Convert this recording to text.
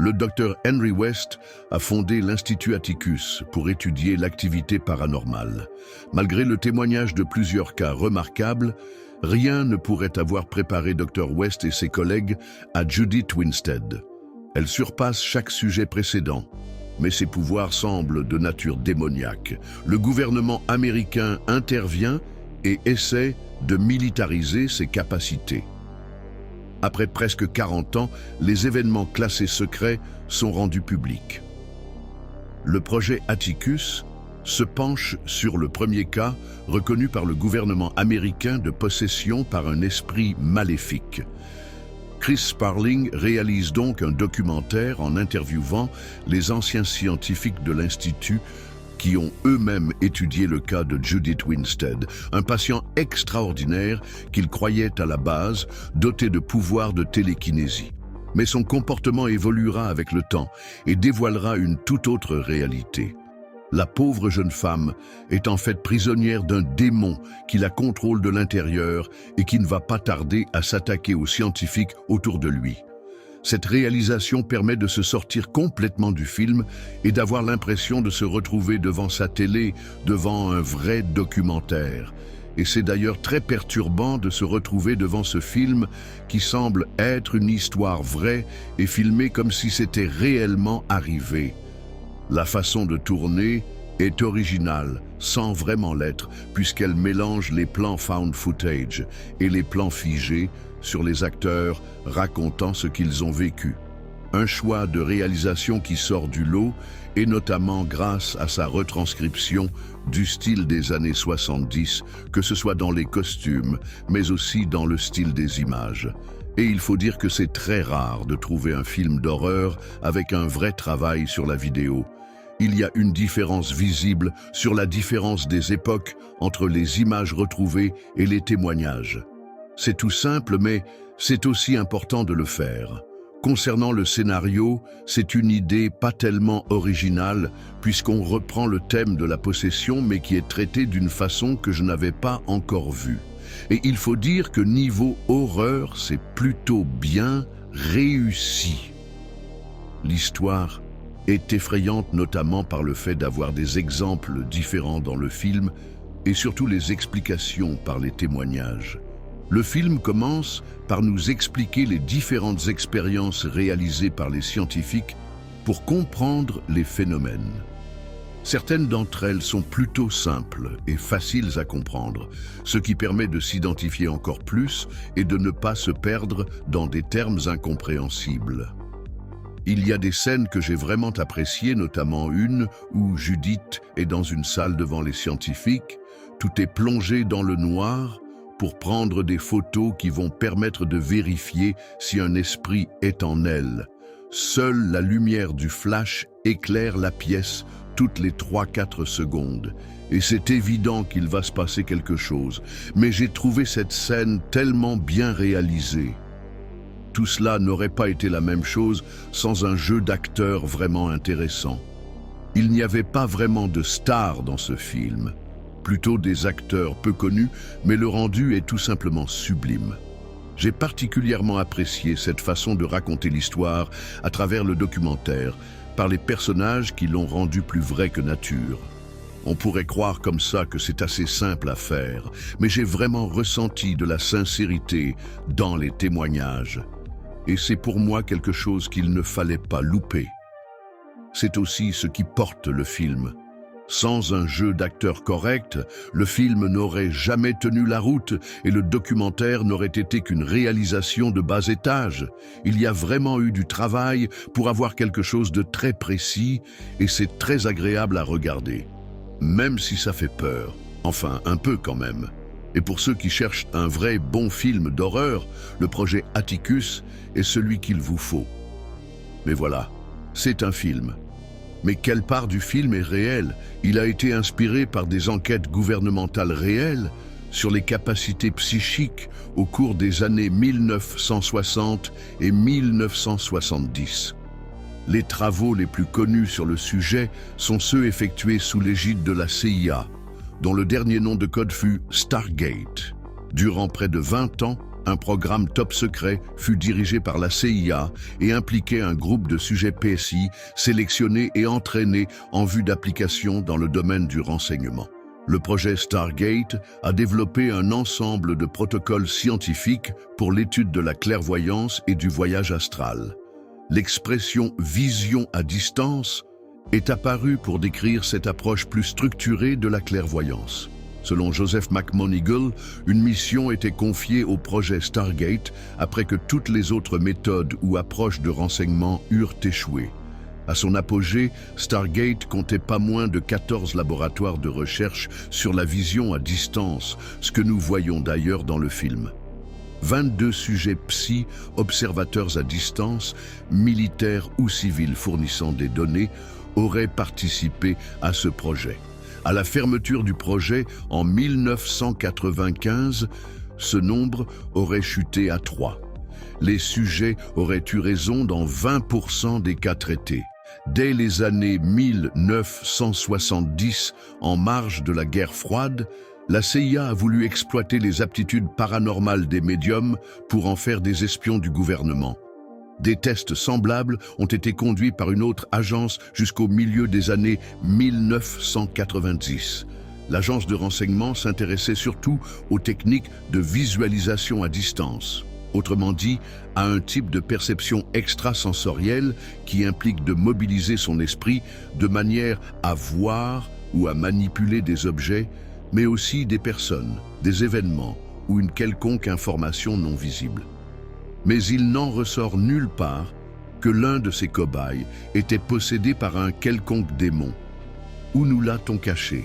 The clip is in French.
le docteur Henry West a fondé l'Institut Atticus pour étudier l'activité paranormale. Malgré le témoignage de plusieurs cas remarquables, rien ne pourrait avoir préparé Dr West et ses collègues à Judith Winstead. Elle surpasse chaque sujet précédent, mais ses pouvoirs semblent de nature démoniaque. Le gouvernement américain intervient et essaie de militariser ses capacités. Après presque 40 ans, les événements classés secrets sont rendus publics. Le projet Atticus se penche sur le premier cas reconnu par le gouvernement américain de possession par un esprit maléfique. Chris Sparling réalise donc un documentaire en interviewant les anciens scientifiques de l'Institut qui ont eux-mêmes étudié le cas de Judith Winstead, un patient extraordinaire qu'il croyait à la base doté de pouvoirs de télékinésie. Mais son comportement évoluera avec le temps et dévoilera une toute autre réalité. La pauvre jeune femme est en fait prisonnière d'un démon qui la contrôle de l'intérieur et qui ne va pas tarder à s'attaquer aux scientifiques autour de lui. Cette réalisation permet de se sortir complètement du film et d'avoir l'impression de se retrouver devant sa télé, devant un vrai documentaire. Et c'est d'ailleurs très perturbant de se retrouver devant ce film qui semble être une histoire vraie et filmée comme si c'était réellement arrivé. La façon de tourner est originale, sans vraiment l'être, puisqu'elle mélange les plans found footage et les plans figés sur les acteurs racontant ce qu'ils ont vécu. Un choix de réalisation qui sort du lot, et notamment grâce à sa retranscription du style des années 70, que ce soit dans les costumes, mais aussi dans le style des images. Et il faut dire que c'est très rare de trouver un film d'horreur avec un vrai travail sur la vidéo. Il y a une différence visible sur la différence des époques entre les images retrouvées et les témoignages. C'est tout simple, mais c'est aussi important de le faire. Concernant le scénario, c'est une idée pas tellement originale, puisqu'on reprend le thème de la possession, mais qui est traité d'une façon que je n'avais pas encore vue. Et il faut dire que niveau horreur, c'est plutôt bien réussi. L'histoire est effrayante, notamment par le fait d'avoir des exemples différents dans le film, et surtout les explications par les témoignages. Le film commence par nous expliquer les différentes expériences réalisées par les scientifiques pour comprendre les phénomènes. Certaines d'entre elles sont plutôt simples et faciles à comprendre, ce qui permet de s'identifier encore plus et de ne pas se perdre dans des termes incompréhensibles. Il y a des scènes que j'ai vraiment appréciées, notamment une où Judith est dans une salle devant les scientifiques, tout est plongé dans le noir, pour prendre des photos qui vont permettre de vérifier si un esprit est en elle. Seule la lumière du flash éclaire la pièce toutes les 3-4 secondes. Et c'est évident qu'il va se passer quelque chose. Mais j'ai trouvé cette scène tellement bien réalisée. Tout cela n'aurait pas été la même chose sans un jeu d'acteurs vraiment intéressant. Il n'y avait pas vraiment de stars dans ce film. Plutôt des acteurs peu connus, mais le rendu est tout simplement sublime. J'ai particulièrement apprécié cette façon de raconter l'histoire à travers le documentaire, par les personnages qui l'ont rendu plus vrai que nature. On pourrait croire comme ça que c'est assez simple à faire, mais j'ai vraiment ressenti de la sincérité dans les témoignages. Et c'est pour moi quelque chose qu'il ne fallait pas louper. C'est aussi ce qui porte le film. Sans un jeu d'acteurs correct, le film n'aurait jamais tenu la route et le documentaire n'aurait été qu'une réalisation de bas étage. Il y a vraiment eu du travail pour avoir quelque chose de très précis et c'est très agréable à regarder. Même si ça fait peur, enfin un peu quand même. Et pour ceux qui cherchent un vrai bon film d'horreur, le projet Atticus est celui qu'il vous faut. Mais voilà, c'est un film. Mais quelle part du film est réelle? Il a été inspiré par des enquêtes gouvernementales réelles sur les capacités psychiques au cours des années 1960 et 1970. Les travaux les plus connus sur le sujet sont ceux effectués sous l'égide de la CIA, dont le dernier nom de code fut Stargate. Durant près de 20 ans, un programme top secret, fut dirigé par la CIA et impliquait un groupe de sujets PSI sélectionnés et entraînés en vue d'application dans le domaine du renseignement. Le projet Stargate a développé un ensemble de protocoles scientifiques pour l'étude de la clairvoyance et du voyage astral. L'expression « vision à distance » est apparue pour décrire cette approche plus structurée de la clairvoyance. Selon Joseph McMoneagle, une mission était confiée au projet Stargate après que toutes les autres méthodes ou approches de renseignement eurent échoué. À son apogée, Stargate comptait pas moins de 14 laboratoires de recherche sur la vision à distance, ce que nous voyons d'ailleurs dans le film. 22 sujets psy, observateurs à distance, militaires ou civils fournissant des données, auraient participé à ce projet. À la fermeture du projet, en 1995, ce nombre aurait chuté à 3. Les sujets auraient eu raison dans 20% des cas traités. Dès les années 1970, en marge de la guerre froide, la CIA a voulu exploiter les aptitudes paranormales des médiums pour en faire des espions du gouvernement. Des tests semblables ont été conduits par une autre agence jusqu'au milieu des années 1990. L'agence de renseignement s'intéressait surtout aux techniques de visualisation à distance. Autrement dit, à un type de perception extrasensorielle qui implique de mobiliser son esprit de manière à voir ou à manipuler des objets, mais aussi des personnes, des événements ou une quelconque information non visible. Mais il n'en ressort nulle part que l'un de ces cobayes était possédé par un quelconque démon. Où nous l'a-t-on caché ?